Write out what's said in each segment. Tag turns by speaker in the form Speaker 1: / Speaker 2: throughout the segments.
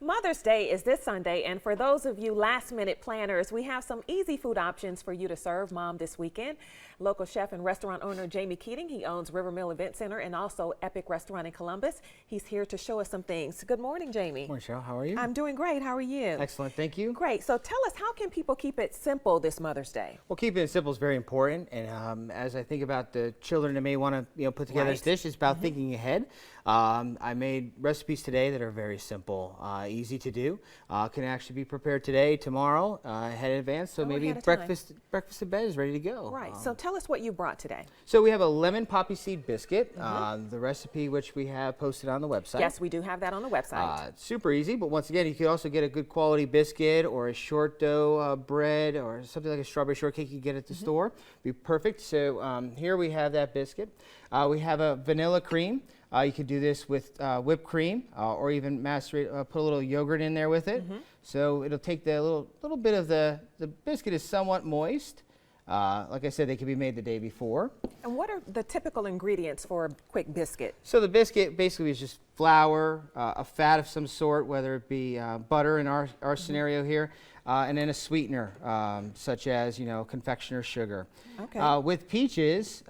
Speaker 1: Mother's Day is this Sunday, and for those of you last-minute planners, we have some easy food options for you to serve Mom this weekend. Local chef and restaurant owner Jamie Keating, he owns River Mill Event Center and also Epic Restaurant in Columbus. He's here to show us some things. Good morning, Jamie.
Speaker 2: Good morning, Cheryl. How are you?
Speaker 1: I'm doing great. How are you?
Speaker 2: Excellent, thank you.
Speaker 1: Great. So tell us, how can people keep it simple this Mother's Day?
Speaker 2: Well, keeping it simple is very important, and as I think about the children that may want to put together this dish, it's about thinking ahead. I made recipes today that are very simple, easy to do. Can actually be prepared today, tomorrow, ahead in advance, so maybe breakfast in bed is ready to go.
Speaker 1: Right. So tell us what you brought today.
Speaker 2: So we have a lemon poppy seed biscuit, the recipe which we have posted on the website.
Speaker 1: Yes, we do have that on the website.
Speaker 2: It's super easy, but once again, you could also get a good quality biscuit or a short dough bread or something like a strawberry shortcake you get at the store. Be perfect. So here we have that biscuit. We have a vanilla cream. You could do this with whipped cream or even macerate, put a little yogurt in there with it. So it'll take the little bit of the biscuit is somewhat moist. Like I said, they can be made the day before.
Speaker 1: And what are the typical ingredients for a quick biscuit?
Speaker 2: So the biscuit basically is just flour, a fat of some sort, whether it be butter in our scenario here, and then a sweetener, such as confectioner sugar.
Speaker 1: Okay.
Speaker 2: With peaches,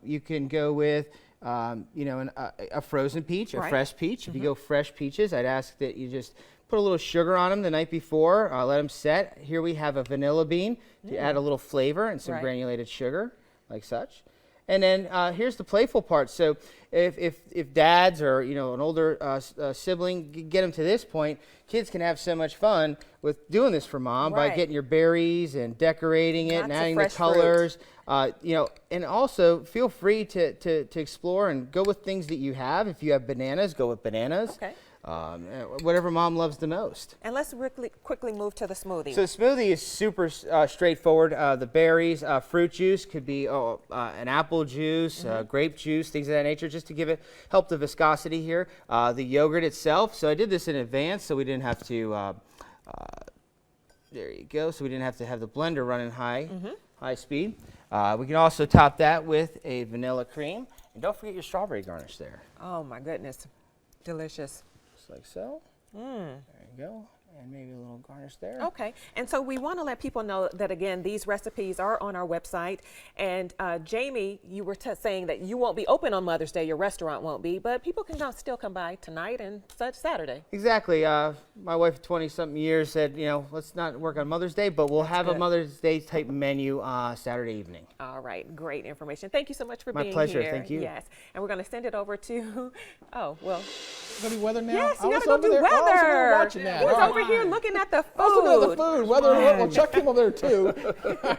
Speaker 2: you can go with a frozen peach, a fresh peach. If you go fresh peaches, I'd ask that you just put a little sugar on them the night before, let them set. Here we have a vanilla bean to add a little flavor and some granulated sugar, like such. And then here's the playful part. So if dads or an older sibling get them to this point, kids can have so much fun with doing this for Mom by getting your berries and decorating it and adding the colors. And also feel free to explore and go with things that you have. If you have bananas, go with bananas.
Speaker 1: Okay.
Speaker 2: Whatever Mom loves the most.
Speaker 1: And let's quickly move to the smoothie.
Speaker 2: So the smoothie is super straightforward. The berries, fruit juice could be an apple juice, grape juice, things of that nature, just to help the viscosity here. The yogurt itself. So I did this in advance, so we didn't have to. There you go. So we didn't have to have the blender running high speed. We can also top that with a vanilla cream, and don't forget your strawberry garnish there.
Speaker 1: Oh my goodness, delicious.
Speaker 2: Just like so. There you go. And maybe a little garnish there.
Speaker 1: Okay, and so we want to let people know that, again, these recipes are on our website. And Jamie, you were saying that you won't be open on Mother's Day, your restaurant won't be, but people can still come by tonight and such Saturday.
Speaker 2: Exactly. My wife of 20-something years said, let's not work on Mother's Day, but we'll have a Mother's Day type menu Saturday evening.
Speaker 1: All right, great information. Thank you so much for being here.
Speaker 2: My pleasure, thank you.
Speaker 1: Yes, and we're going to send it over to,
Speaker 3: Gonna be weather now?
Speaker 1: Yes, you gotta go do weather.
Speaker 3: Oh, so we're watching that.
Speaker 1: He was over here looking at the food.
Speaker 3: Also the food. Weather and World. Well, Chuck came over there too.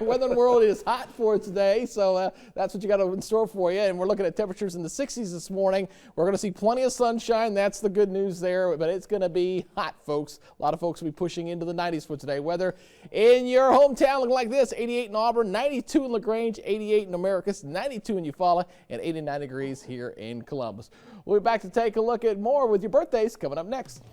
Speaker 3: Weather and World is hot for today, so that's what you got in store for you. And we're looking at temperatures in the 60s this morning. We're gonna see plenty of sunshine. That's the good news there. But it's gonna be hot, folks. A lot of folks will be pushing into the 90s for today. Weather in your hometown looking like this: 88 in Auburn, 92 in LaGrange, 88 in Americus, 92 in Eufaula, and 89 degrees here in Columbus. We'll be back to take a look at more with your birthdays coming up next.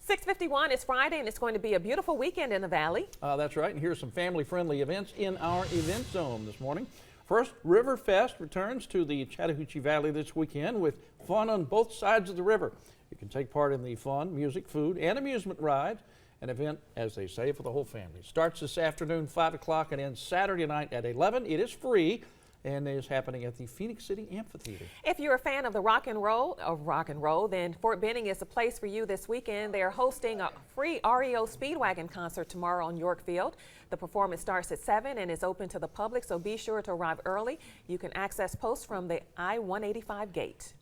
Speaker 1: 6:51 is Friday, and it's going to be a beautiful weekend in the Valley.
Speaker 4: That's right, and here's some family-friendly events in our event zone this morning. First, River Fest returns to the Chattahoochee Valley this weekend with fun on both sides of the river. You can take part in the fun, music, food, and amusement ride, an event, as they say, for the whole family. Starts this afternoon, 5 o'clock, and ends Saturday night at 11. It is free and is happening at the Phoenix City Amphitheater.
Speaker 1: If you're a fan of the rock and roll, then Fort Benning is the place for you this weekend. They are hosting a free REO Speedwagon concert tomorrow on York Field. The performance starts at 7 and is open to the public, so be sure to arrive early. You can access posts from the I-185 gate.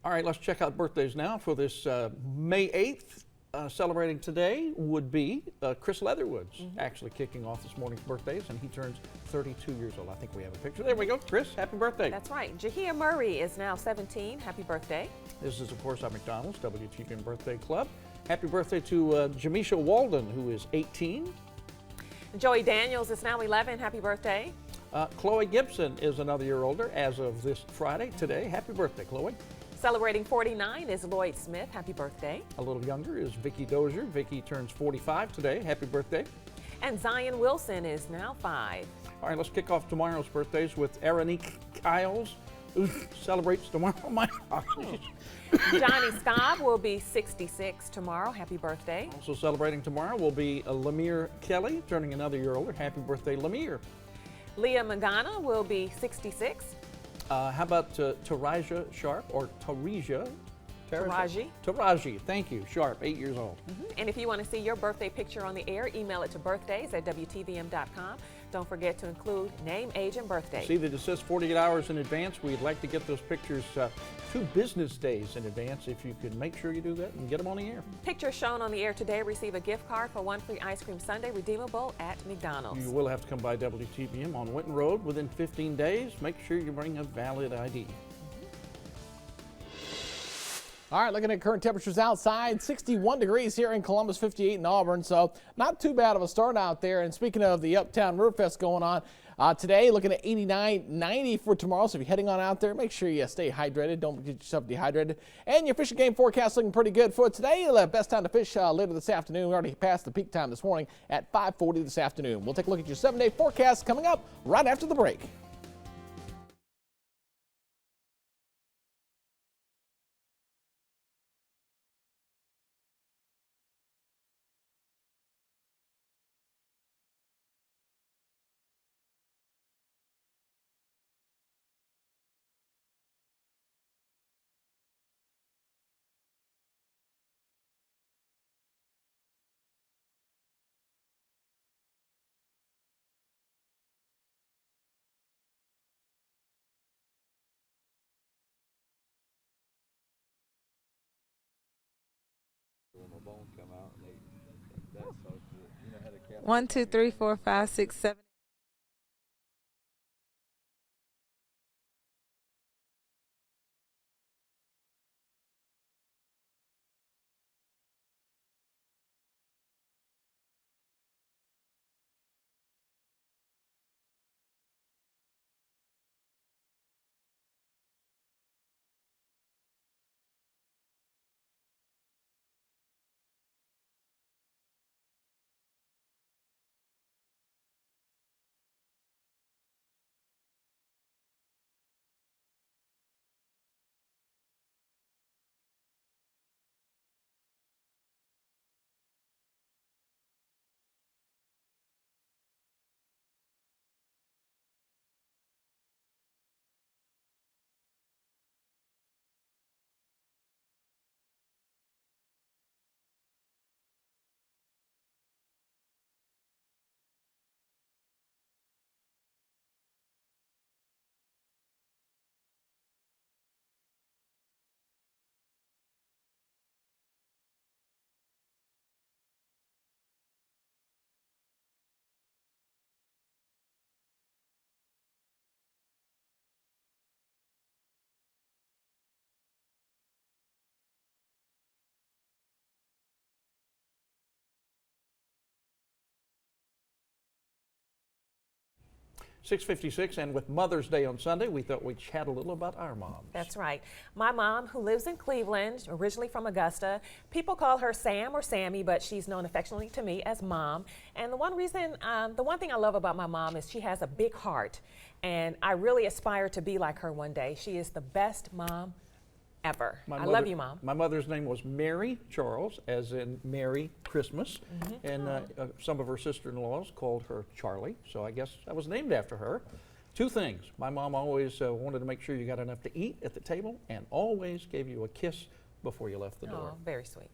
Speaker 4: All right, let's check out birthdays now for this May 8th. Celebrating today would be Chris Leatherwoods, actually kicking off this morning's birthdays, and he turns 32 years old. I think we have a picture. There we go. Chris, happy birthday.
Speaker 1: That's right. Jahia Murray is now 17. Happy birthday.
Speaker 4: This is, of course, our McDonald's WTVM Birthday Club. Happy birthday to Jamisha Walden, who is 18.
Speaker 1: Joey Daniels is now 11. Happy birthday.
Speaker 4: Chloe Gibson is another year older as of this Friday, today. Happy birthday, Chloe.
Speaker 1: Celebrating 49 is Lloyd Smith. Happy birthday.
Speaker 4: A little younger is Vickie Dozier. Vickie turns 45 today. Happy birthday.
Speaker 1: And Zion Wilson is now 5.
Speaker 4: All right, let's kick off tomorrow's birthdays with Aranique Kiles, who celebrates tomorrow. My apologies.
Speaker 1: Johnny Scobb will be 66 tomorrow. Happy birthday.
Speaker 4: Also celebrating tomorrow will be Lemire Kelly, turning another year older. Happy birthday, Lemire.
Speaker 1: Leah Magana will be 66.
Speaker 4: How about Taraja Sharp, or Taraji? Taraji, thank you. Sharp, 8 years old.
Speaker 1: And if you want to see your birthday picture on the air, email it to birthdays@WTVM.com. Don't forget to include name, age, and birthday.
Speaker 4: See that it says 48 hours in advance. We'd like to get those pictures 2 business days in advance. If you could make sure you do that and get them on the air.
Speaker 1: Pictures shown on the air today receive a gift card for 1 free ice cream sundae redeemable at McDonald's.
Speaker 4: You will have to come by WTVM on Winton Road within 15 days. Make sure you bring a valid ID.
Speaker 3: All right, looking at current temperatures outside, 61 degrees here in Columbus, 58 in Auburn, so not too bad of a start out there. And speaking of the Uptown Riverfest going on, today looking at 89, 90 for tomorrow, so if you're heading on out there, make sure you stay hydrated. Don't get yourself dehydrated. And your fishing game forecast looking pretty good for today. The best time to fish later this afternoon. We already passed the peak time this morning at 5:40 this afternoon. We'll take a look at your 7-day forecast coming up right after the break.
Speaker 5: Bone come out and that's so good. You know how to count?
Speaker 6: 1, 2, 3, 4, 5, 6, 7.
Speaker 4: 6:56, and with Mother's Day on Sunday, we thought we'd chat a little about our moms.
Speaker 1: That's right. My mom, who lives in Cleveland, originally from Augusta, people call her Sam or Sammy, but she's known affectionately to me as Mom. And the one thing I love about my mom is she has a big heart, and I really aspire to be like her one day. She is the best mom ever. I love you, Mom.
Speaker 4: My mother's name was Mary Charles, as in Merry Christmas, and some of her sister-in-laws called her Charlie, so I guess I was named after her. Two things. My mom always wanted to make sure you got enough to eat at the table, and always gave you a kiss before you left the door.
Speaker 1: Oh, very sweet.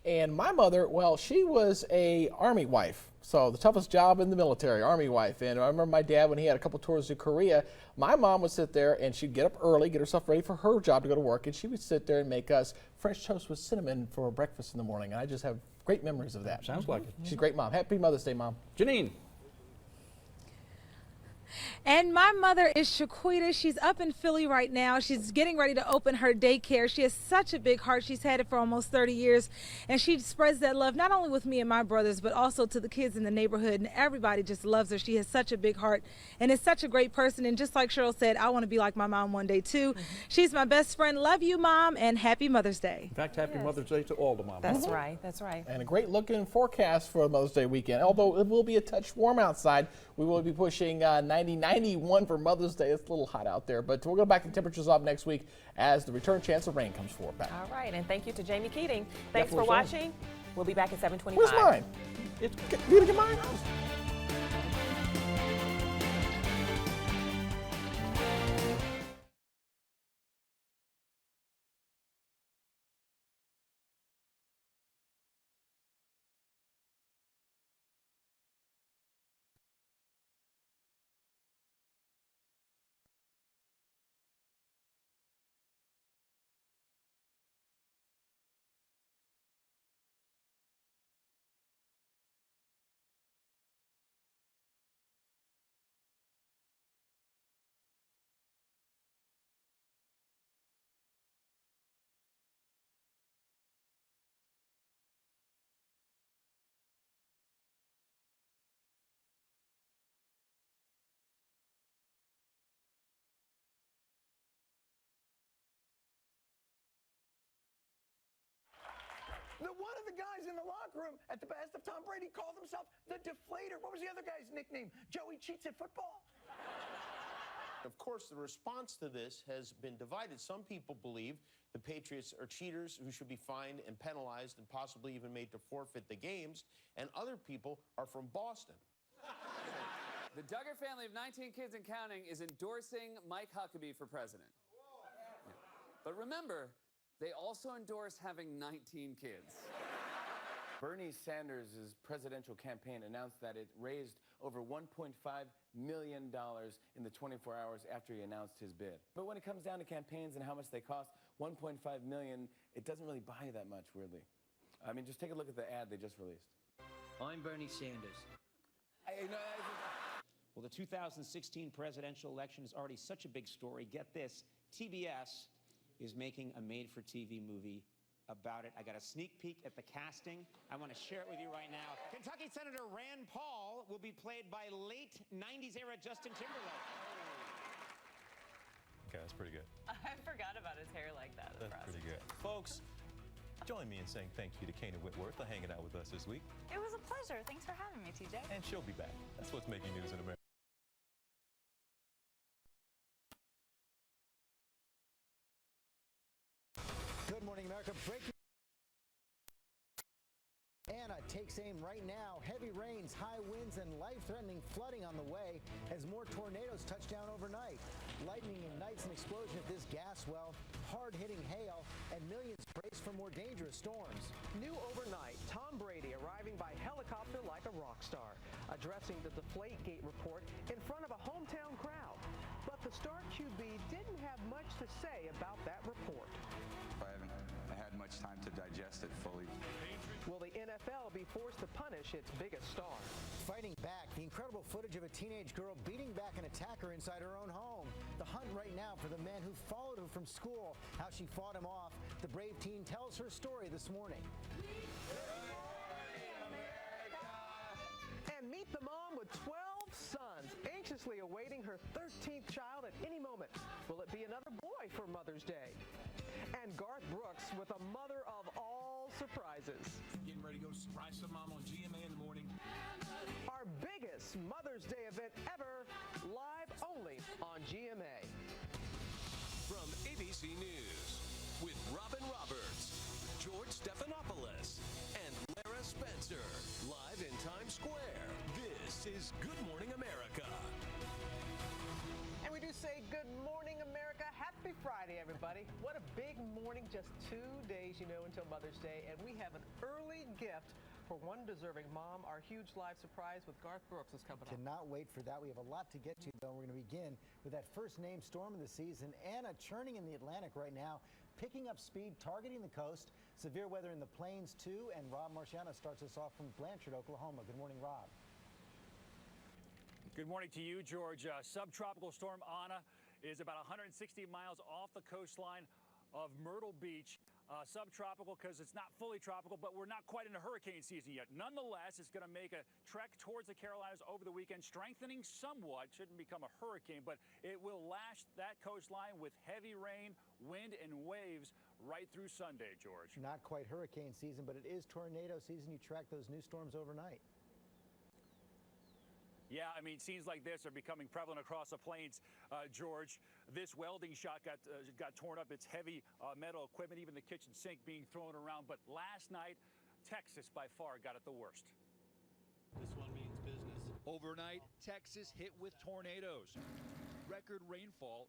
Speaker 3: And my mother, well, she was a Army wife. So the toughest job in the military, Army wife. And I remember my dad, when he had a couple tours to Korea, my mom would sit there and she'd get up early, get herself ready for her job to go to work, and she would sit there and make us French toast with cinnamon for breakfast in the morning. And I just have great memories of that.
Speaker 4: Sounds like it.
Speaker 3: She's a great mom. Happy Mother's Day, Mom.
Speaker 4: Janine.
Speaker 6: And my mother is Shaquita. She's up in Philly right now. She's getting ready to open her daycare. She has such a big heart. She's had it for almost 30 years. And she spreads that love not only with me and my brothers, but also to the kids in the neighborhood. And everybody just loves her. She has such a big heart and is such a great person. And just like Cheryl said, I want to be like my mom one day too. She's my best friend. Love you, Mom, and happy Mother's Day.
Speaker 4: In fact, happy Mother's Day to all the moms.
Speaker 1: That's right. That's right.
Speaker 3: And a great looking forecast for Mother's Day weekend. Although it will be a touch warm outside, we will be pushing 91 for Mother's Day. It's a little hot out there, but we'll go back to temperatures up next week as the return chance of rain comes forward back.
Speaker 1: All right, and thank you to Jamie Keating. Thanks for
Speaker 4: where's
Speaker 1: watching. We'll be back at 7:25.
Speaker 3: Where's mine?
Speaker 4: It's
Speaker 3: You gonna get mine?
Speaker 7: One of the guys in the locker room at the behest of Tom Brady called himself the Deflator. What was the other guy's nickname? Joey cheats at football?
Speaker 8: Of course, the response to this has been divided. Some people believe the Patriots are cheaters who should be fined and penalized and possibly even made to forfeit the games, and other people are from Boston.
Speaker 9: The Duggar family of 19 kids and counting is endorsing Mike Huckabee for president. Yeah. But remember, they also endorse having 19 kids.
Speaker 10: Bernie Sanders' presidential campaign announced that it raised over $1.5 million in the 24 hours after he announced his bid. But when it comes down to campaigns and how much they cost, $1.5 million, it doesn't really buy you that much, weirdly. I mean, just take a look at the ad they just released.
Speaker 11: I'm Bernie Sanders. Well, the 2016 presidential election is already such a big story. Get this, TBS is making a made-for-TV movie about it. I got a sneak peek at the casting. I want to share it with you right now. Kentucky Senator Rand Paul will be played by late 90s era Justin Timberlake.
Speaker 5: Okay, that's pretty good.
Speaker 12: I forgot about his hair like that.
Speaker 5: That's pretty good. Folks, join me in saying thank you to Kana Whitworth for hanging out with us this week.
Speaker 12: It was a pleasure. Thanks for having me, TJ.
Speaker 5: And she'll be back. That's what's making news in America.
Speaker 13: Good morning, America. Breaking. Anna takes aim right now. Heavy rains, high winds, and life-threatening flooding on the way as more tornadoes touch down overnight. Lightning ignites an explosion at this gas well, hard-hitting hail, and millions brace for more dangerous storms.
Speaker 7: New overnight, Tom Brady arriving by helicopter like a rock star, addressing the Deflategate report in front of a hometown crowd. But the star QB didn't have much to say about that report.
Speaker 14: I haven't had much time to digest it fully.
Speaker 7: Will the NFL be forced to punish its biggest star?
Speaker 13: Fighting back, the incredible footage of a teenage girl beating back an attacker inside her own home. The hunt right now for the man who followed her from school, how she fought him off. The brave teen tells her story this morning.
Speaker 7: And meet the mom with 12 sons, anxiously her 13th child at any moment. Will it be another boy for Mother's Day? And Garth Brooks with a mother of all surprises.
Speaker 15: Getting ready to go surprise some mom on GMA in the morning.
Speaker 7: Our biggest Mother's Day event ever, live only on GMA.
Speaker 16: From ABC News, with Robin Roberts, George Stephanopoulos, and Lara Spencer, live in Times Square. This is Good Morning America.
Speaker 7: And we do say good morning, America. Happy Friday, everybody. What a big morning. Just 2 days, until Mother's Day. And we have an early gift for one deserving mom. Our huge live surprise with Garth Brooks is coming up.
Speaker 13: Cannot wait for that. We have a lot to get to, though. We're going to begin with that first named storm of the season. Anna churning in the Atlantic right now, picking up speed, targeting the coast. Severe weather in the plains, too. And Rob Marciano starts us off from Blanchard, Oklahoma. Good morning, Rob.
Speaker 17: Good morning to you, George. Subtropical storm Anna is about 160 miles off the coastline of Myrtle Beach. Subtropical because it's not fully tropical, but we're not quite into hurricane season yet. Nonetheless, it's going to make a trek towards the Carolinas over the weekend, strengthening somewhat. Shouldn't become a hurricane, but it will lash that coastline with heavy rain, wind, and waves right through Sunday, George.
Speaker 13: Not quite hurricane season, but it is tornado season. You track those new storms overnight.
Speaker 17: Yeah, I mean, scenes like this are becoming prevalent across the plains, George. This welding shop got torn up. It's heavy metal equipment, even the kitchen sink being thrown around. But last night, Texas by far got it the worst.
Speaker 15: This one means business.
Speaker 17: Overnight, Texas hit with tornadoes, record rainfall,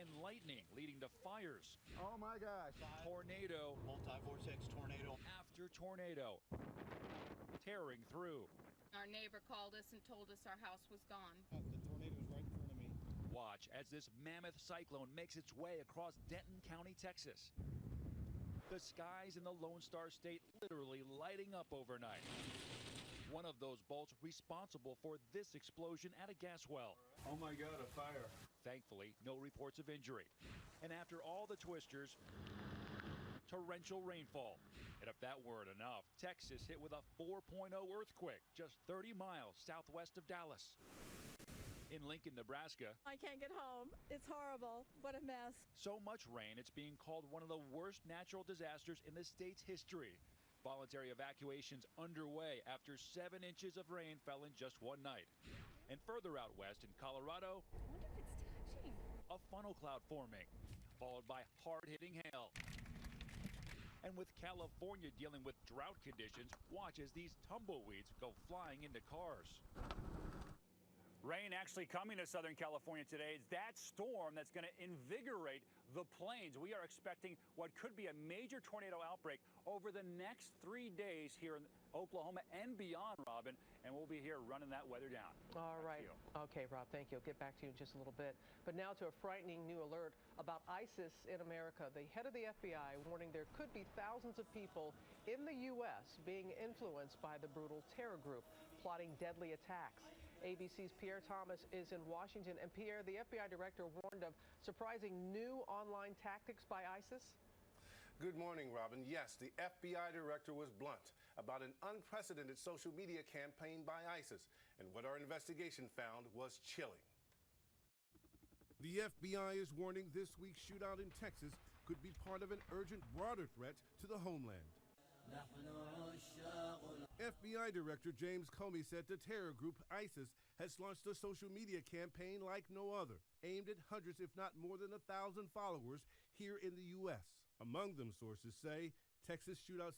Speaker 17: and lightning leading to fires.
Speaker 15: Oh my gosh.
Speaker 17: Tornado.
Speaker 15: Multi-vortex tornado.
Speaker 17: After tornado. Tearing through.
Speaker 18: Our neighbor called us and told us our house was gone.
Speaker 15: The tornado's right in front of me.
Speaker 17: Watch as this mammoth cyclone makes its way across Denton County, Texas. The skies in the Lone Star State literally lighting up overnight. One of those bolts responsible for this explosion at a gas well.
Speaker 15: Oh my God, a fire.
Speaker 17: Thankfully, no reports of injury. And after all the twisters, torrential rainfall. And if that weren't enough, Texas hit with a 4.0 earthquake just 30 miles southwest of Dallas. In Lincoln, Nebraska,
Speaker 19: I can't get home. It's horrible. What a mess.
Speaker 17: So much rain, it's being called one of the worst natural disasters in the state's history. Voluntary evacuations underway after 7 inches of rain fell in just one night. And further out west in Colorado,
Speaker 19: I wonder if it's touching.
Speaker 17: a funnel cloud forming, followed by hard-hitting hail. And with California dealing with drought conditions, watch as these tumbleweeds go flying into cars. Rain actually coming to Southern California today. It's that storm that's going to invigorate the plains. We are expecting what could be a major tornado outbreak over the next 3 days here in Oklahoma and beyond, Robin, and we'll be here running that weather down.
Speaker 7: All right. Okay, Rob, thank you. I'll get back to you in just a little bit. But now to a frightening new alert about ISIS in America. The head of the FBI warning there could be thousands of people in the U.S. being influenced by the brutal terror group plotting deadly attacks. ABC's Pierre Thomas is in Washington. And Pierre, the FBI director warned of surprising new online tactics by ISIS.
Speaker 20: Good morning, Robin. Yes, the FBI director was blunt about an unprecedented social media campaign by ISIS. And what our investigation found was chilling.
Speaker 21: The FBI is warning this week's shootout in Texas could be part of an urgent, broader threat to the homeland. FBI Director James Comey said the terror group ISIS has launched a social media campaign like no other, aimed at hundreds, if not more than 1,000 followers here in the U.S. Among them, sources say, Texas shootout